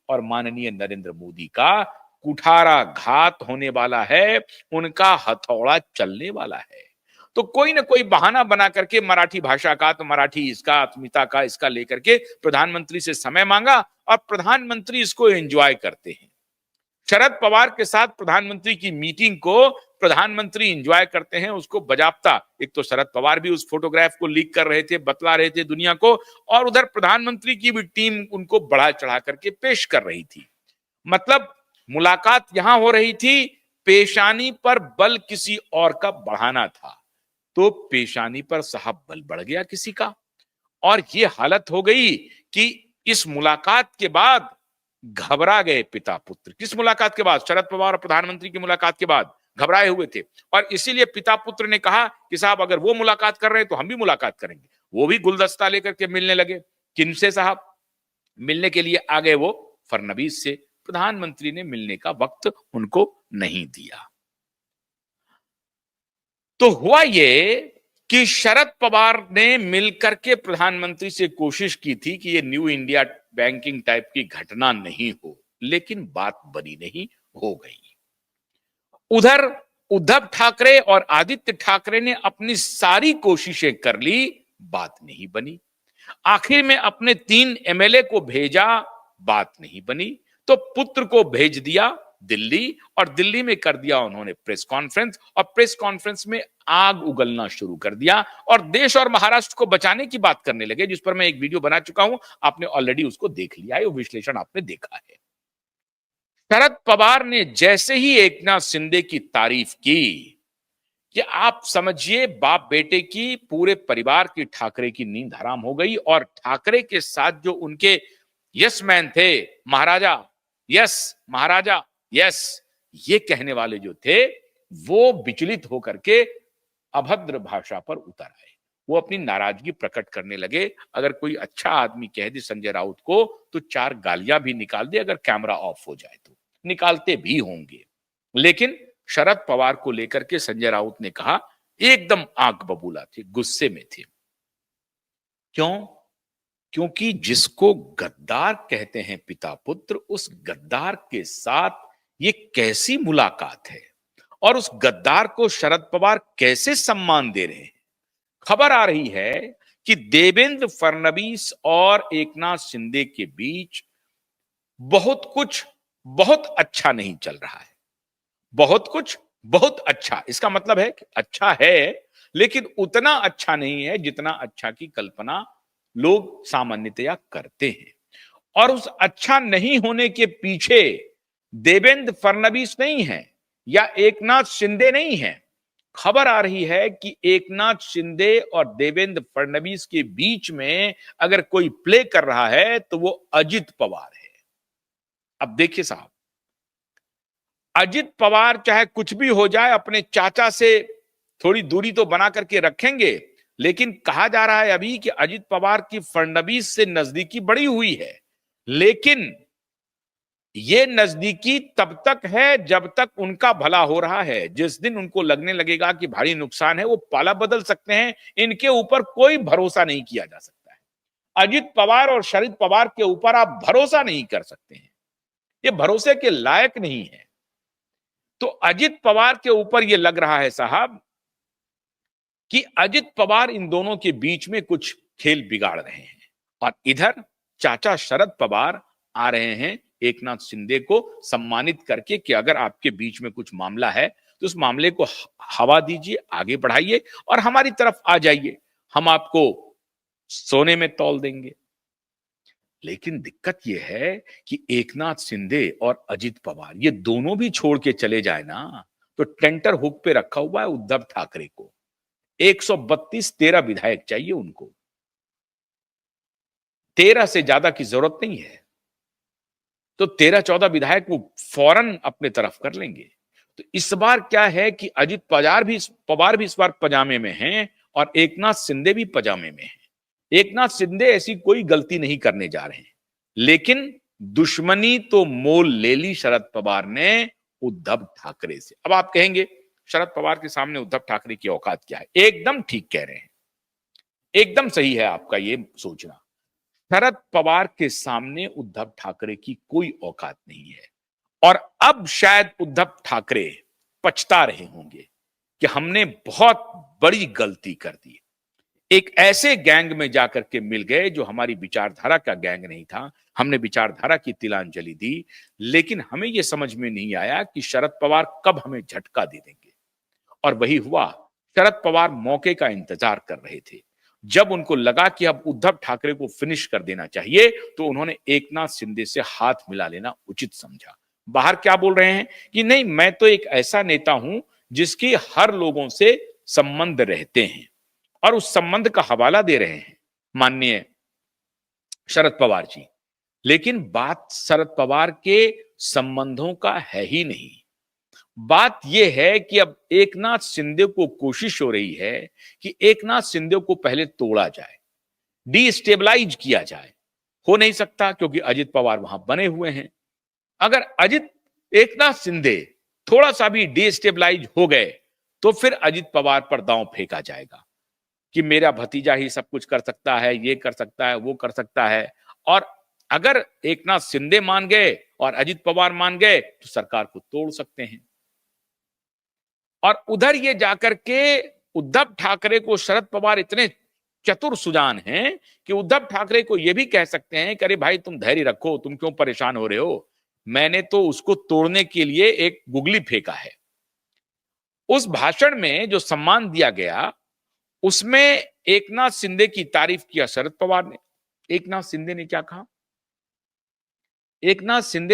और माननीय नरेंद्र मोदी का कुठाराघात होने वाला है, उनका हथौड़ा चलने वाला है। तो कोई ना कोई बहाना बना करके मराठी भाषा का, तो मराठी इसका, अस्मिता का, इसका लेकर के प्रधानमंत्री से समय मांगा और प्रधानमंत्री इसको एंजॉय करते हैं। शरद पवार के साथ प्रधानमंत्री की मीटिंग को प्रधानमंत्री एंजॉय करते हैं, उसको बजाबता। एक तो शरद पवार भी उस फोटोग्राफ को लीक कर रहे थे, बतला रहे थे दुनिया को, और उधर प्रधानमंत्री की भी टीम उनको बढ़ा चढ़ा करके पेश कर रही थी। मतलब मुलाकात यहां हो रही थी, पेशानी पर बल किसी और का बढ़ाना था, तो पेशानी पर साहब बल बढ़ गया किसी का, और ये हालत हो गई कि इस मुलाकात के बाद घबरा गए पिता पुत्र। किस मुलाकात के बाद? शरद पवार और प्रधानमंत्री की मुलाकात के बाद घबराए हुए थे, और इसीलिए पिता पुत्र ने कहा कि साहब अगर वो मुलाकात कर रहे हैं तो हम भी मुलाकात करेंगे। वो भी गुलदस्ता लेकर के मिलने लगे। किनसे साहब? मिलने के लिए आ गए वो फडणवीस से। प्रधानमंत्री ने मिलने का वक्त उनको नहीं दिया। तो हुआ ये कि शरद पवार ने मिलकर के प्रधानमंत्री से कोशिश की थी कि ये न्यू इंडिया बैंकिंग टाइप की घटना नहीं हो, लेकिन बात बनी नहीं, हो गई। उधर उद्धव ठाकरे और आदित्य ठाकरे ने अपनी सारी कोशिशें कर ली, बात नहीं बनी। आखिर में अपने 3 एमएलए को भेजा, बात नहीं बनी, तो पुत्र को भेज दिया दिल्ली, और दिल्ली में कर दिया उन्होंने प्रेस कॉन्फ्रेंस, और प्रेस कॉन्फ्रेंस में आग उगलना शुरू कर दिया और देश और महाराष्ट्र को बचाने की बात करने लगे, जिस पर मैं एक वीडियो बना चुका हूं, आपने ऑलरेडी उसको देख लिया है, वो विश्लेषण आपने देखा है। शरद पवार ने जैसे ही एकनाथ शिंदे की तारीफ की कि आप समझिए बाप बेटे की, पूरे परिवार की, ठाकरे की नींद हराम हो गई, और ठाकरे के साथ जो उनके यस मैन थे, महाराजा यस, महाराजा यस, ये कहने वाले जो थे, वो विचलित होकर के अभद्र भाषा पर उतर आए। वो अपनी नाराजगी प्रकट करने लगे। अगर कोई अच्छा आदमी कह दे संजय राउत को, तो 4 गालियां भी निकाल दे, अगर कैमरा ऑफ हो जाए तो निकालते भी होंगे। लेकिन शरद पवार को लेकर के संजय राउत ने कहा, एकदम आग बबूला थे, गुस्से में थे। क्यों? क्योंकि जिसको गद्दार कहते हैं पिता पुत्र, उस गद्दार के साथ ये कैसी मुलाकात है, और उस गद्दार को शरद पवार कैसे सम्मान दे रहे हैं। खबर आ रही है कि देवेंद्र फडणवीस और एकनाथ शिंदे के बीच बहुत कुछ बहुत अच्छा नहीं चल रहा है। बहुत कुछ बहुत अच्छा, इसका मतलब है कि अच्छा है, लेकिन उतना अच्छा नहीं है जितना अच्छा की कल्पना लोग सामान्यतया करते हैं। और उस अच्छा नहीं होने के पीछे देवेंद्र फडणवीस नहीं है या एकनाथ शिंदे नहीं है। खबर आ रही है कि एकनाथ शिंदे और देवेंद्र फडणवीस के बीच में अगर कोई प्ले कर रहा है तो वो अजित पवार है। अब देखिए साहब, अजित पवार चाहे कुछ भी हो जाए, अपने चाचा से थोड़ी दूरी तो बना करके रखेंगे, लेकिन कहा जा रहा है अभी कि अजित पवार की फडणवीस से नजदीकी बढ़ी हुई है। लेकिन ये नजदीकी तब तक है जब तक उनका भला हो रहा है। जिस दिन उनको लगने लगेगा कि भारी नुकसान है, वो पाला बदल सकते हैं। इनके ऊपर कोई भरोसा नहीं किया जा सकता है। अजित पवार और शरद पवार के ऊपर आप भरोसा नहीं कर सकते हैं, ये भरोसे के लायक नहीं है। तो अजित पवार के ऊपर ये लग रहा है साहब कि अजित पवार इन दोनों के बीच में कुछ खेल बिगाड़ रहे हैं, और इधर चाचा शरद पवार आ रहे हैं एकनाथ शिंदे को सम्मानित करके कि अगर आपके बीच में कुछ मामला है तो उस मामले को हवा दीजिए, आगे बढ़ाइए और हमारी तरफ आ जाइए, हम आपको सोने में तौल देंगे। लेकिन दिक्कत यह है कि एकनाथ शिंदे और अजित पवार ये दोनों भी छोड़ के चले जाए ना, तो टेंटर हुक पे रखा हुआ है उद्धव ठाकरे को। 132 विधायक चाहिए उनको, 13 से ज्यादा की जरूरत नहीं है। तो 13-14 विधायक वो फौरन अपने तरफ कर लेंगे। तो इस बार क्या है कि अजित पवार भी इस बार पजामे में हैं और एकनाथ शिंदे भी पजामे में हैं। एकनाथ शिंदे ऐसी कोई गलती नहीं करने जा रहे हैं, लेकिन दुश्मनी तो मोल ले ली शरद पवार ने उद्धव ठाकरे से। अब आप कहेंगे शरद पवार के सामने उद्धव ठाकरे की औकात क्या है? एकदम ठीक कह रहे हैं, एकदम सही है आपका ये सोचना। शरद पवार के सामने उद्धव ठाकरे की कोई औकात नहीं है। और अब शायद उद्धव ठाकरे पछता रहे होंगे कि हमने बहुत बड़ी गलती कर दी। एक ऐसे गैंग में जाकर के मिल गए जो हमारी विचारधारा का गैंग नहीं था। हमने विचारधारा की तिलांजलि दी, लेकिन हमें यह समझ में नहीं आया कि शरद पवार कब हमें झटका दे देंगे। और वही हुआ। शरद पवार मौके का इंतजार कर रहे थे। जब उनको लगा कि अब उद्धव ठाकरे को फिनिश कर देना चाहिए, तो उन्होंने एकनाथ शिंदे से हाथ मिला लेना उचित समझा। बाहर क्या बोल रहे हैं कि नहीं, मैं तो एक ऐसा नेता हूं जिसके हर लोगों से संबंध रहते हैं, और उस संबंध का हवाला दे रहे हैं माननीय शरद पवार जी। लेकिन बात शरद पवार के संबंधों का है ही नहीं। बात यह है कि अब एकनाथ शिंदे को कोशिश हो रही है कि एकनाथ शिंदे को पहले तोड़ा जाए, डिस्टेबलाइज किया जाए। हो नहीं सकता, क्योंकि अजित पवार वहां बने हुए हैं। अगर एकनाथ शिंदे थोड़ा सा भी डिस्टेबलाइज हो गए, तो फिर अजित पवार पर दांव फेंका जाएगा कि मेरा भतीजा ही सब कुछ कर सकता है, ये कर सकता है, वो कर सकता है। और अगर एकनाथ शिंदे मान गए और अजित पवार मान गए, तो सरकार को तोड़ सकते हैं। और उधर ये जाकर के उद्धव ठाकरे को शरद पवार इतने चतुर सुजान हैं कि उद्धव ठाकरे को यह भी कह सकते हैं कि अरे भाई, तुम धैर्य रखो, तुम क्यों परेशान हो रहे हो, मैंने तो उसको तोड़ने के लिए एक गुगली फेंका है। उस भाषण में जो सम्मान दिया गया, उसमें एकनाथ शिंदे की तारीफ किया शरद पवार ने। एकनाथ शिंदे ने क्या कहा? एकनाथ शिंदे